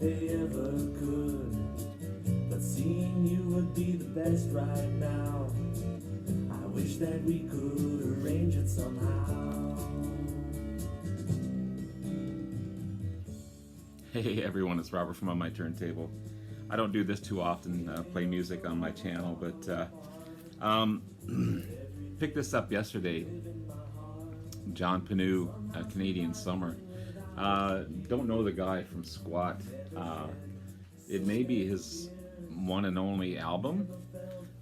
they ever could. But seeing you would be the best right now. I wish that we could arrange it somehow. Hey everyone, it's Robert from On My Turntable. I don't do this too often, play music on my channel, but picked this up yesterday. John Panu, Canadian Summer. Don't know the guy from squat. It may be his one and only album,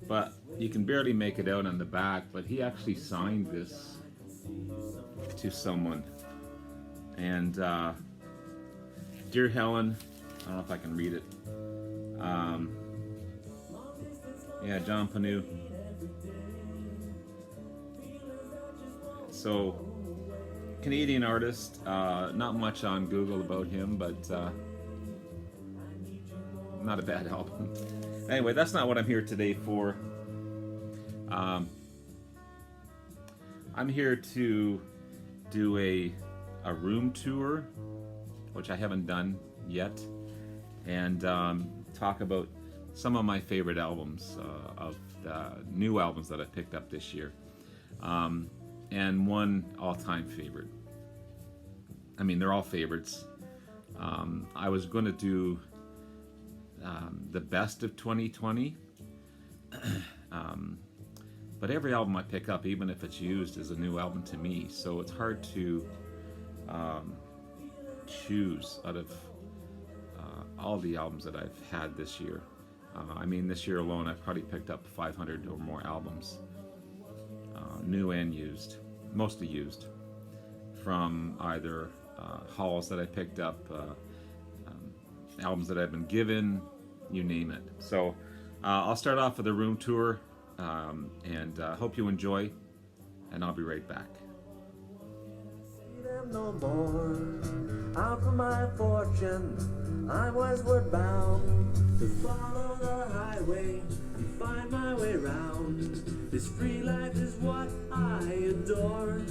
but you can barely make it out on the back, but he actually signed this to someone. And Dear Helen, I don't know if I can read it. Yeah, John Panu. So, Canadian artist, not much on Google about him, but not a bad album. Anyway, that's not what I'm here today for. I'm here to do a room tour, which I haven't done yet, and talk about some of my favorite albums of the new albums that I picked up this year, and one all-time favorite. I mean, they're all favorites. I was going to do the best of 2020, but every album I pick up, even if it's used, is a new album to me, so it's hard to choose out of all the albums that I've had this year. I mean, this year alone, I've probably picked up 500 or more albums, new and used, mostly used, from either hauls that I picked up, albums that I've been given, you name it. So I'll start off with a room tour, and hope you enjoy, and I'll be right back. No more. Out for my fortune, I'm westward bound to follow the highway and find my way round. This free life is what I adore.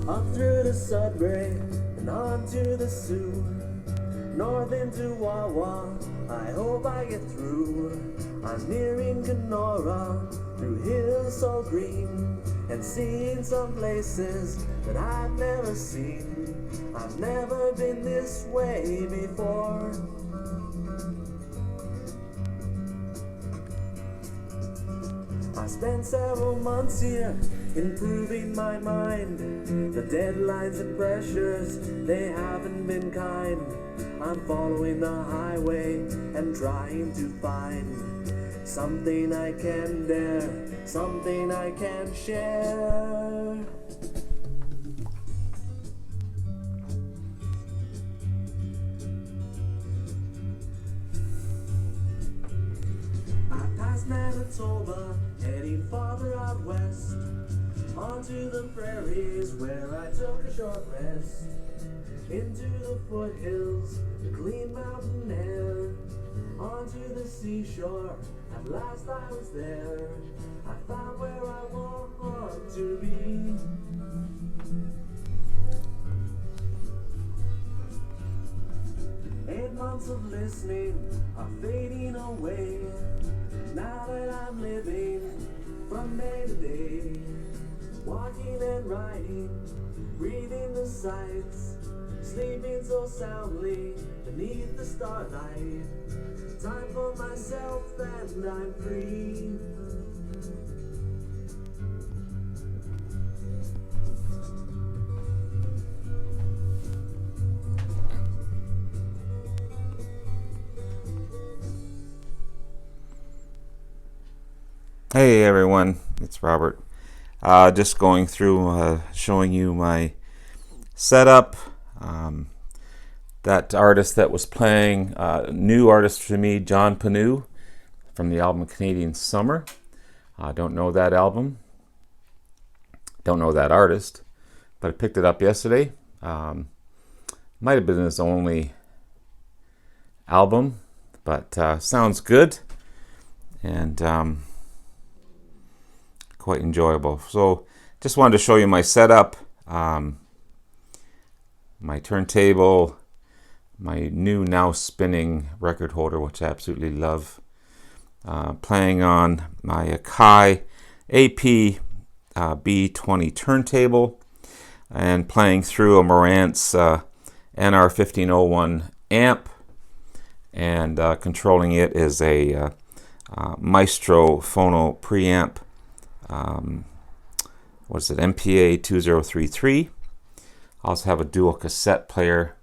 Up through the Sudbury and on to the Sioux, north into Wawa, I hope I get through. I'm nearing Kenora, through hills so green, and seeing some places that I've never seen. I've never been this way before. I spent several months here improving my mind. The deadlines and pressures, they haven't been kind. I'm following the highway and trying to find something I can dare, something I can share. I passed Manitoba, heading farther out west, onto the prairies where I took a short rest, into the foothills, the clean mountain air, onto the seashore. At last I was there. I found where I want to be. 8 months of listening are fading away. Now that I'm living from day to day, walking and riding, breathing the sights, sleeping so soundly beneath the starlight. Time for myself and I'm free. Hey everyone, it's Robert. Just going through, showing you my setup. That artist that was playing, new artist for me, John Panu, from the album Canadian Summer. I don't know that album, don't know that artist, but I picked it up yesterday. Might have been his only album, but sounds good and quite enjoyable. So just wanted to show you my setup. my turntable, my new now spinning record holder, which I absolutely love. Playing on my Akai AP B20 turntable, and playing through a Marantz NR1501 amp, and controlling it is a Maestro Phono preamp. What is it? MPA 2033. I also have a dual cassette player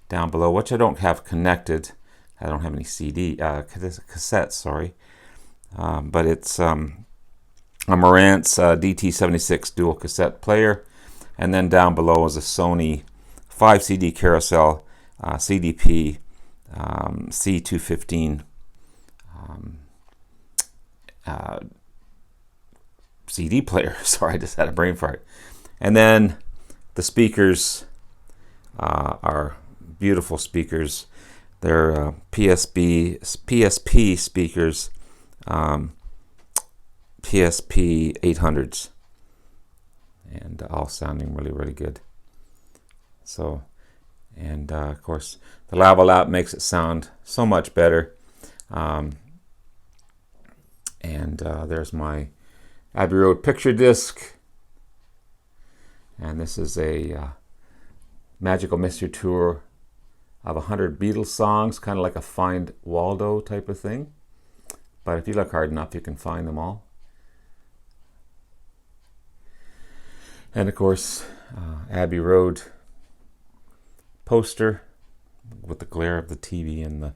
down below, which I don't have connected. I don't have any cassettes, sorry. But it's a Marantz DT76 dual cassette player. And then down below is a Sony 5 CD carousel CDP C215 CD player. Sorry, I just had a brain fart. And then the speakers are beautiful speakers. They're PSP speakers, PSP 800s, and all sounding really, really good. So, and of course, the Lavalab makes it sound so much better. And there's my Abbey Road picture disc. And this is a Magical Mystery Tour of 100 Beatles songs, kind of like a Find Waldo type of thing. But if you look hard enough, you can find them all. And of course, Abbey Road poster with the glare of the TV and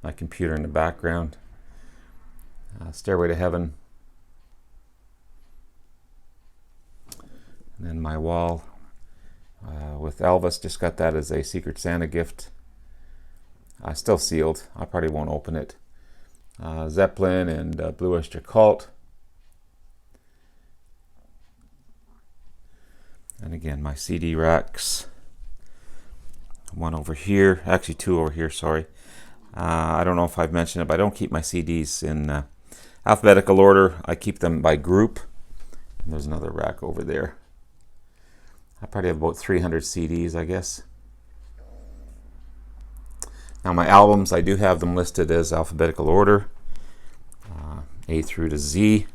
my computer in the background. Stairway to Heaven. And then my wall with Elvis, just got that as a Secret Santa gift. Still sealed. I probably won't open it. Zeppelin and Blue Oyster Cult. And again, my CD racks. One over here, actually two over here, sorry. I don't know if I've mentioned it, but I don't keep my CDs in alphabetical order. I keep them by group. And there's another rack over there. I probably have about 300 CDs, I guess. Now my albums, I do have them listed as alphabetical order, A through to Z.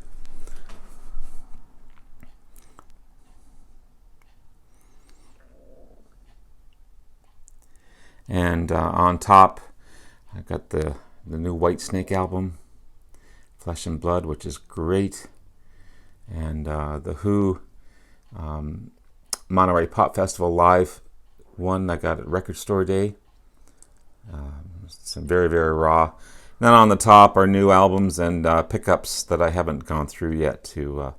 And on top, I got the new Whitesnake album, Flesh and Blood, which is great. And the Who Monterey Pop Festival Live one I got at Record Store Day. Some very, very raw. Then on the top are new albums and pickups that I haven't gone through yet to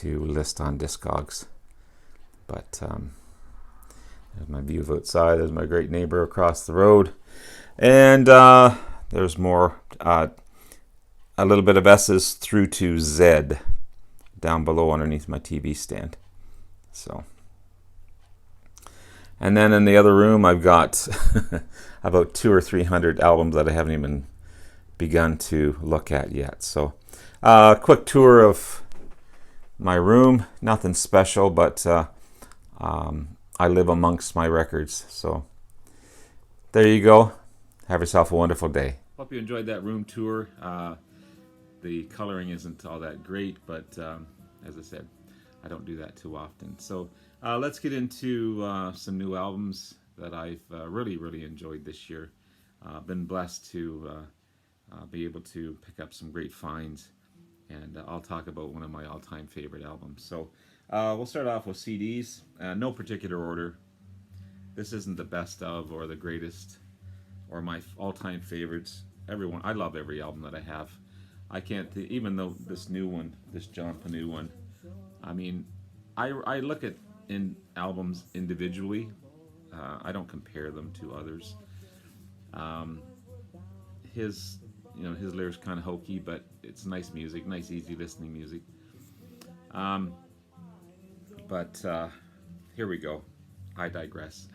list on Discogs. But there's my view of outside. There's my great neighbor across the road. And there's more, a little bit of S's through to Z down below underneath my TV stand. So, and then in the other room, I've got about 200 or 300 albums that I haven't even begun to look at yet. So, quick tour of my room. Nothing special, but I live amongst my records. So, there you go. Have yourself a wonderful day. Hope you enjoyed that room tour. The coloring isn't all that great, but as I said, I don't do that too often. So let's get into some new albums that I've really, really enjoyed this year. Been blessed to be able to pick up some great finds, and I'll talk about one of my all-time favorite albums. So we'll start off with CDs, no particular order. This isn't the best of or the greatest or my all-time favorites. I love every album that I have. I can't, even though this new one, this John Panu one, I mean, I look at albums individually. I don't compare them to others. His lyrics kind of hokey, but it's nice music, nice easy listening music. But here we go. I digress.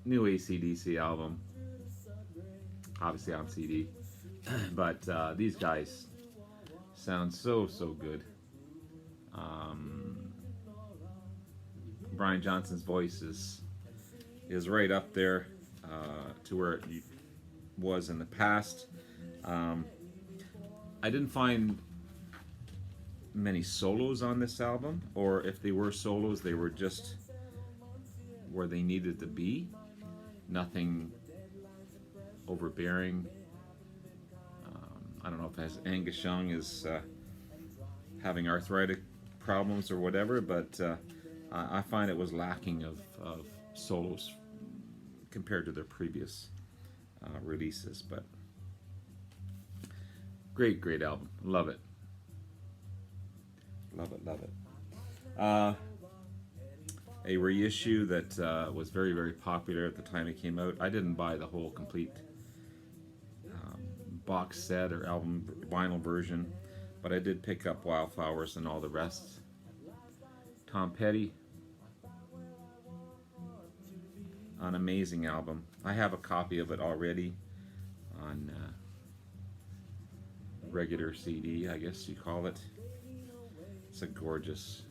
New AC/DC album, obviously on CD, but these guys sound so good. Brian Johnson's voice is right up there to where it was in the past. I didn't find many solos on this album, or if they were solos, they were just where they needed to be. Nothing overbearing. I don't know if as Angus Young is having arthritic problems or whatever, but I find it was lacking of solos compared to their previous releases. But great album. Love it. Love it. A reissue that was very popular at the time it came out. I didn't buy the whole complete box set or album vinyl version, but I did pick up Wildflowers and all the rest. Tom Petty, an amazing album. I have a copy of it already on regular CD, I guess you call it. It's a gorgeous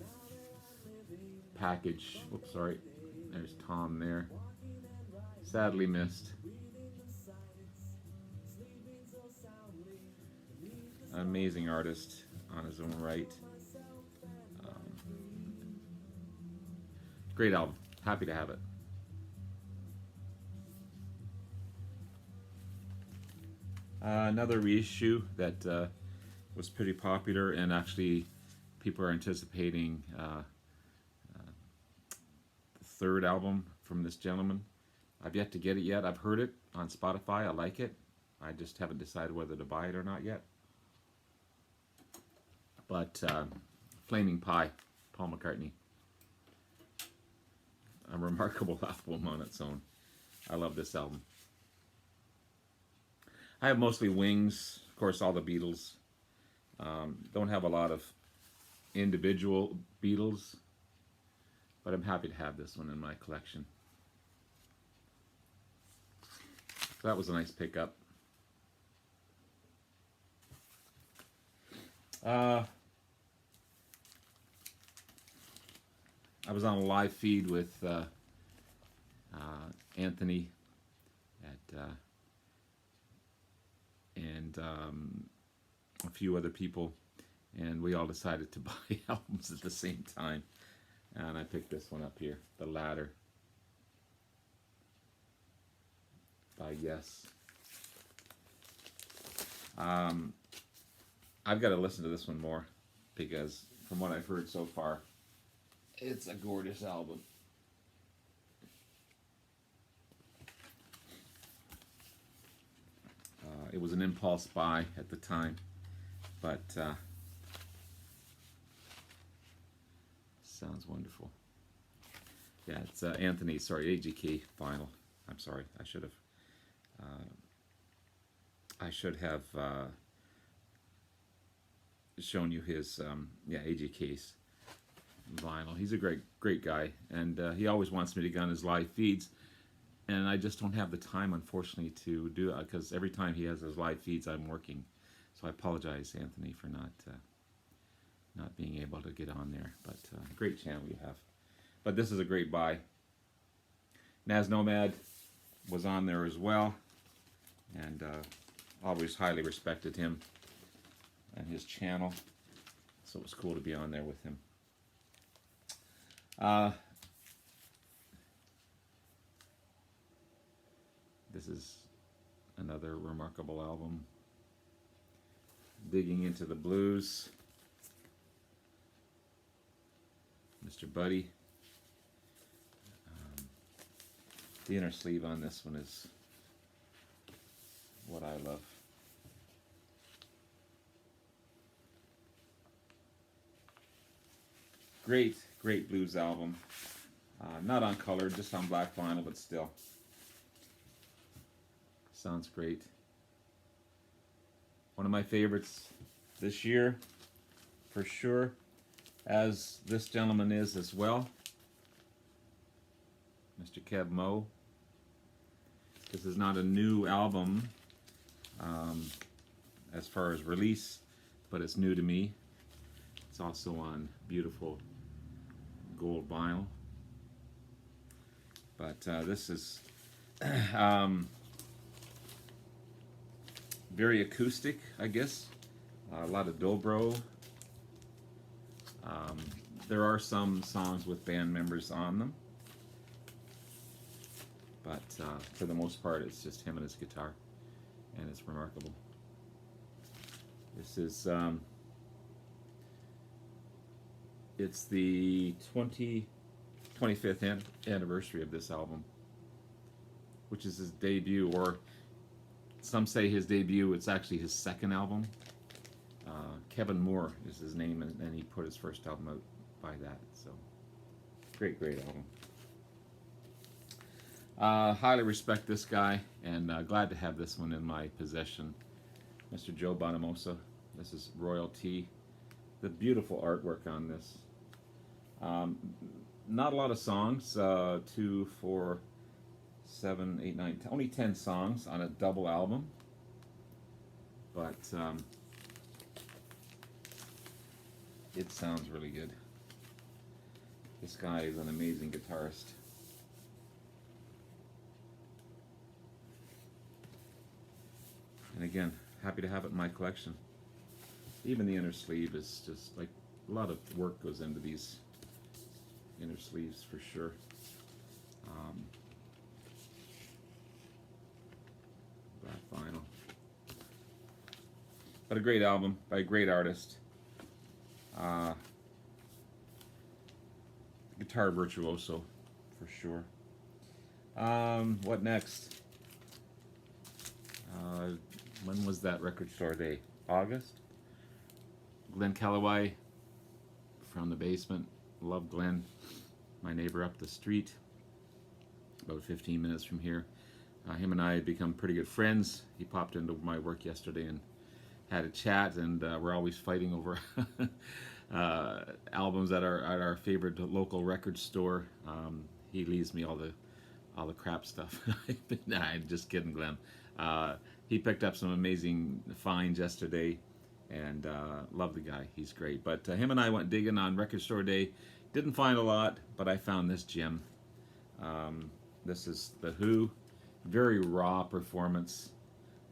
package. Oops, sorry. There's Tom there. Sadly missed. An amazing artist on his own right. Great album. Happy to have it. Another reissue that was pretty popular, and actually people are anticipating the third album from this gentleman. I've yet to get it yet. I've heard it on Spotify. I like it. I just haven't decided whether to buy it or not yet. But Flaming Pie, Paul McCartney. A remarkable album on its own. I love this album. I have mostly Wings, of course, all the Beatles. Don't have a lot of individual Beatles, but I'm happy to have this one in my collection. So that was a nice pickup. I was on a live feed with Anthony and a few other people, and we all decided to buy albums at the same time. And I picked this one up here, The Ladder by Yes. I've got to listen to this one more, because from what I've heard so far, it's a gorgeous album. It was an impulse buy at the time, but sounds wonderful. Yeah, it's Anthony, sorry, AGK vinyl. I'm sorry, I should have shown you his AGK's vinyl. He's a great guy, and he always wants me to get on his live feeds, and I just don't have the time, unfortunately, to do that, because every time he has his live feeds, I'm working. So I apologize, Anthony, for not being able to get on there. But great channel you have. But this is a great buy. Naz Nomad was on there as well, and always highly respected him and his channel, so it was cool to be on there with him. This is another remarkable album. Digging into the blues. Mr. Buddy. The inner sleeve on this one is what I love. Great blues album. Not on color, just on black vinyl, but still. Sounds great. One of my favorites this year, for sure, as this gentleman is as well. Mr. Kev Mo. This is not a new album as far as release, but it's new to me. It's also on beautiful gold vinyl. But this is very acoustic, I guess. A lot of dobro. There are some songs with band members on them, but for the most part, it's just him and his guitar, and it's remarkable. This is it's the 25th anniversary of this album, which is his debut, or some say his debut. It's actually his second album. Kev Mo is his name, and he put his first album out by that. So great album. Highly respect this guy, and glad to have this one in my possession. Mr. Joe Bonamassa. This is royalty. The beautiful artwork on this. Not a lot of songs. 2, 4, 7, 8, 9, 10, only 10 songs on a double album. But it sounds really good. This guy is an amazing guitarist. And again, happy to have it in my collection. Even the inner sleeve is just like a lot of work goes into these inner sleeves for sure. Black vinyl. But a great album by a great artist. Guitar virtuoso for sure. What next? When was that record store day? August? Glenn Calloway from the basement. Love Glenn. My neighbor up the street. About 15 minutes from here. Him and I had become pretty good friends. He popped into my work yesterday and had a chat, and we're always fighting over albums at our favorite local record store. He leaves me all the crap stuff. Nah, I'm just kidding, Glenn. He picked up some amazing finds yesterday, and love the guy. He's great. But him and I went digging on record store day. Didn't find a lot, but I found this gem. This is The Who. Very raw performance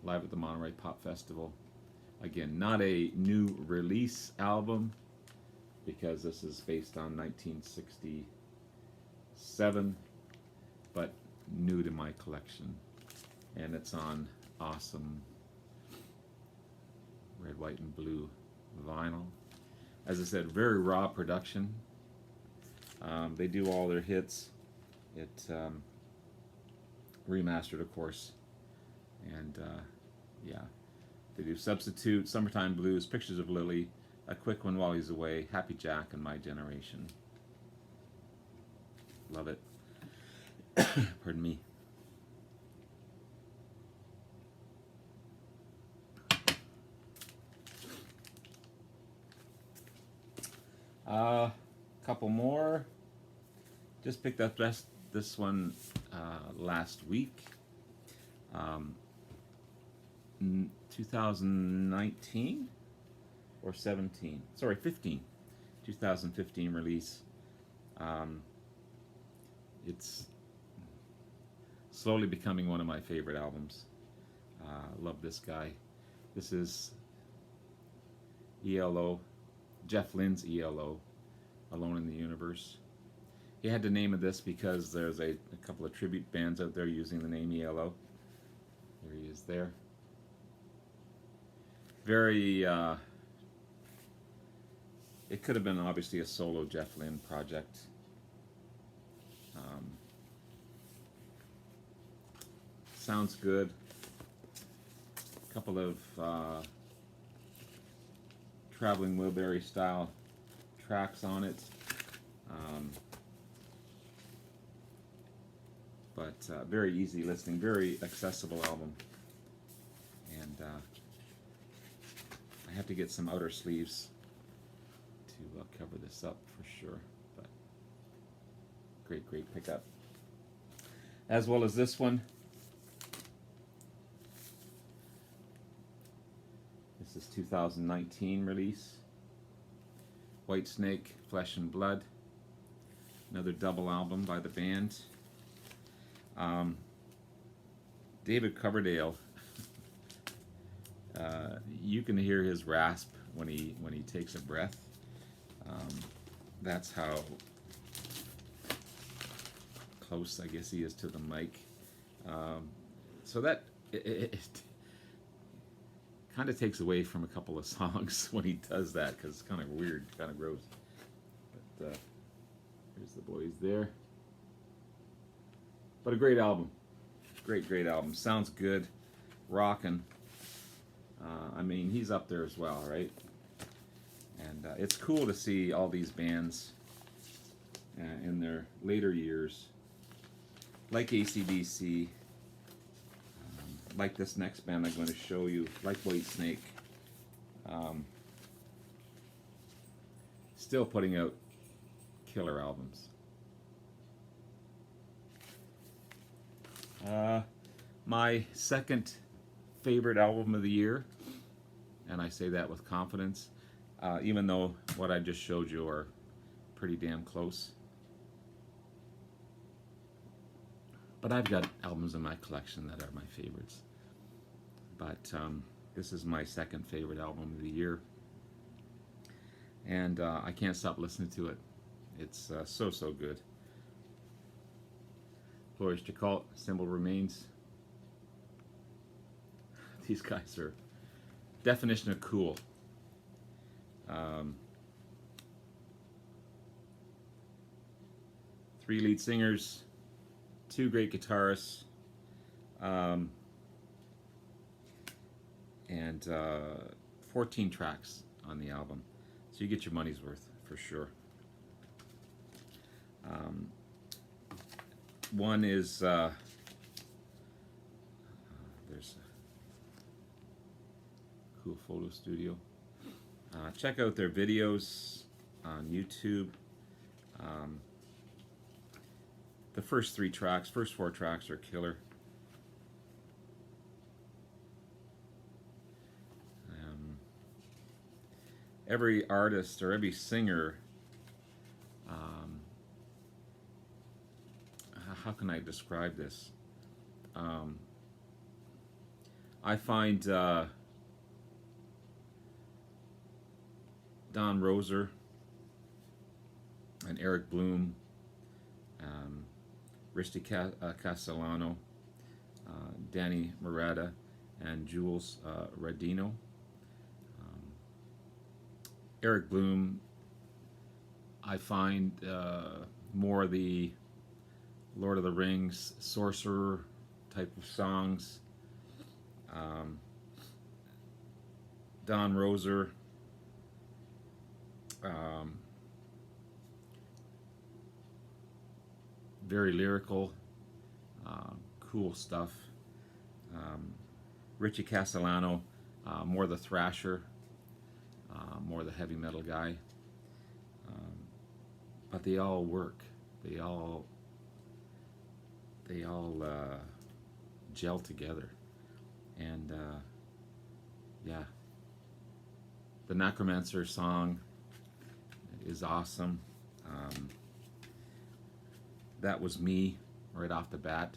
live at the Monterey Pop Festival. Again, not a new release album, because this is based on 1967, but new to my collection. And it's on awesome red, white, and blue vinyl. As I said, very raw production. They do all their hits. It remastered, of course. And yeah, they do Substitute, Summertime Blues, Pictures of Lily, A Quick One While He's Away, Happy Jack, and My Generation. Love it. Pardon me. Couple more. Just picked up this one last week. 2019 or 17? Sorry, 15. 2015 release. It's slowly becoming one of my favorite albums. Love this guy. This is ELO, Jeff Lynne's ELO, Alone in the Universe. He had the name of this because there's a couple of tribute bands out there using the name ELO. There he is there. Very, it could have been obviously a solo Jeff Lynne project. Sounds good. A couple of Traveling Wilbury style tracks on it. But very easy listening, very accessible album. And I have to get some outer sleeves to cover this up for sure. But great pickup. As well as this one. This is 2019 release. Whitesnake, Flesh and Blood. Another double album by the band. David Coverdale, you can hear his rasp when he takes a breath. That's how close, I guess, he is to the mic. So that it kind of takes away from a couple of songs when he does that, because it's kind of weird, kind of gross. But here's the boys there. But a great album. Great album. Sounds good. Rockin'. I mean, he's up there as well, right? And it's cool to see all these bands in their later years, like AC/DC, like this next band I'm going to show you, like Whitesnake, still putting out killer albums. My second favorite album of the year, and I say that with confidence, even though what I just showed you are pretty damn close. But I've got albums in my collection that are my favorites. But this is my second favorite album of the year. And I can't stop listening to it. It's so good. Blue Oyster Cult, Symbol Remains. These guys are definition of cool. Three lead singers, two great guitarists, and 14 tracks on the album. So you get your money's worth for sure. One is there's a cool photo studio. Check out their videos on YouTube. The first four tracks are killer. Every artist or every singer, how can I describe this? I find Don Roser and Eric Bloom, Risty Castellano, Danny Murata, and Jules Radino. Eric Bloom, I find more the Lord of the Rings, sorcerer type of songs. Don Roser, very lyrical, cool stuff. Richie Castellano, more the thrasher, more the heavy metal guy. But they all work. They all gel together. And yeah, the Necromancer song is awesome. That was me right off the bat.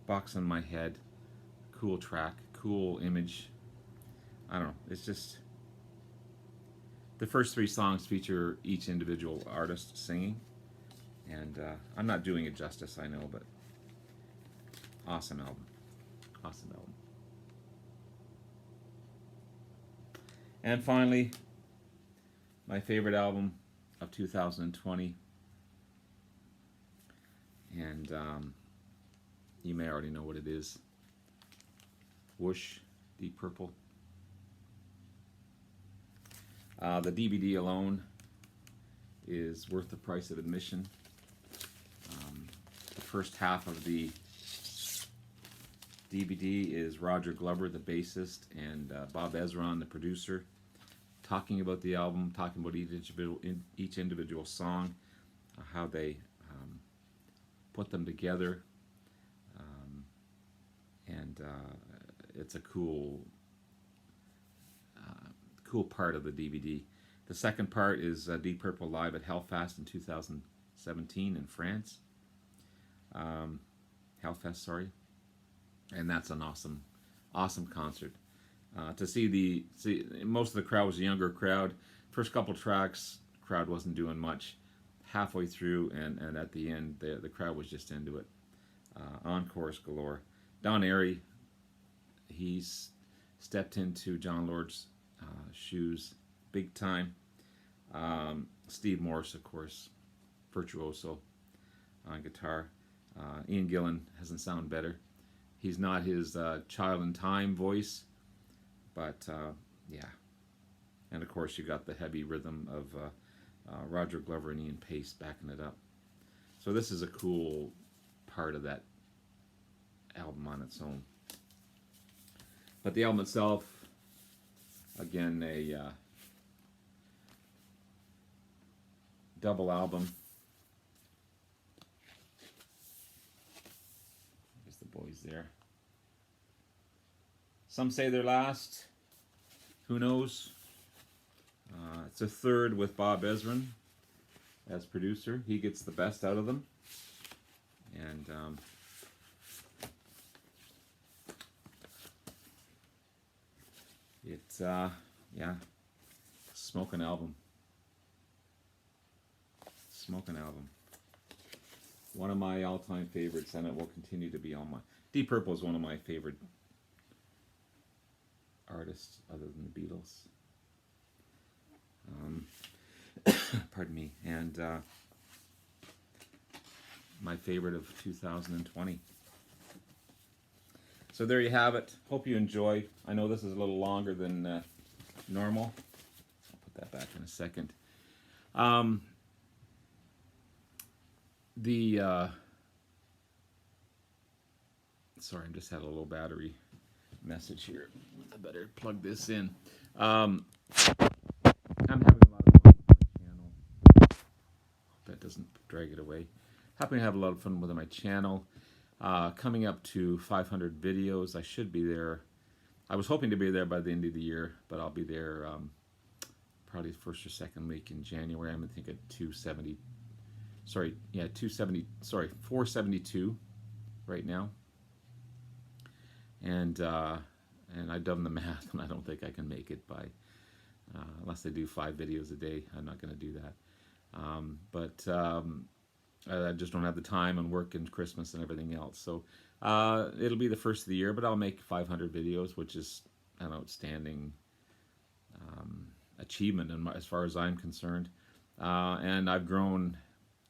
Box on My Head, cool track, cool image. I don't know, it's just the first three songs feature each individual artist singing, and I'm not doing it justice, I know, but awesome album. And finally, my favorite album of 2020, and you may already know what it is. Whoosh, Deep Purple. The DVD alone is worth the price of admission. The first half of the DVD is Roger Glover, the bassist, and Bob Ezron, the producer, talking about the album, talking about each individual song, how they put them together, and it's a cool part of the DVD. The second part is Deep Purple live at Hellfest in 2017 in France. Hellfest, sorry, and that's an awesome concert. To see most of the crowd was a younger crowd. First couple tracks, crowd wasn't doing much. Halfway through and at the end, the crowd was just into it. Encores galore. Don Airy, he's stepped into John Lord's shoes big time. Steve Morse, of course, virtuoso on guitar. Ian Gillan hasn't sounded better. He's not his Child in Time voice, but yeah. And of course, you got the heavy rhythm of Roger Glover and Ian Pace backing it up. So this is a cool part of that album on its own. But the album itself, again, a double album. There's the boys there. Some say they're last. Who knows? It's a third with Bob Ezrin as producer. He gets the best out of them. And it's, yeah, smoking album. Smoking album. One of my all-time favorites, and it will continue to be on my... Deep Purple is one of my favorite artists other than the Beatles. Pardon me. And my favorite of 2020. So there you have it. Hope you enjoy. I know this is a little longer than normal. I'll put that back in a second. Sorry, I just had a little battery message here. I better plug this in. I'm having a lot of fun with my channel. Hope that doesn't drag it away. Happy to have a lot of fun with my channel. Coming up to 500 videos. I should be there. I was hoping to be there by the end of the year, but I'll be there probably the first or second week in January. I'm thinking 270. Sorry, yeah, 270. Sorry, 472 right now. And I've done the math, and I don't think I can make it by unless I do 5 videos a day. I'm not going to do that. I just don't have the time and work and Christmas and everything else. So it'll be the first of the year, but I'll make 500 videos, which is an outstanding achievement as far as I'm concerned. And I've grown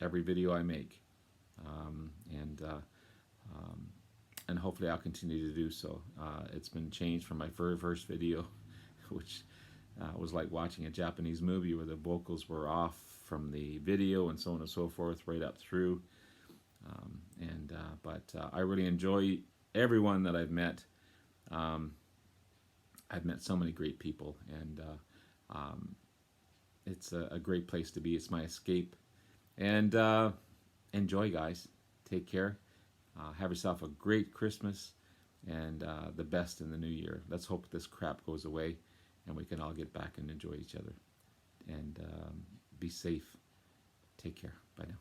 every video I make. And hopefully I'll continue to do so. It's been changed from my very first video, which was like watching a Japanese movie where the vocals were off from the video and so on and so forth, right up through. But I really enjoy everyone that I've met. I've met so many great people, and it's a great place to be. It's my escape. And enjoy, guys. Take care. Have yourself a great Christmas and the best in the new year. Let's hope this crap goes away and we can all get back and enjoy each other. And be safe. Take care. Bye now.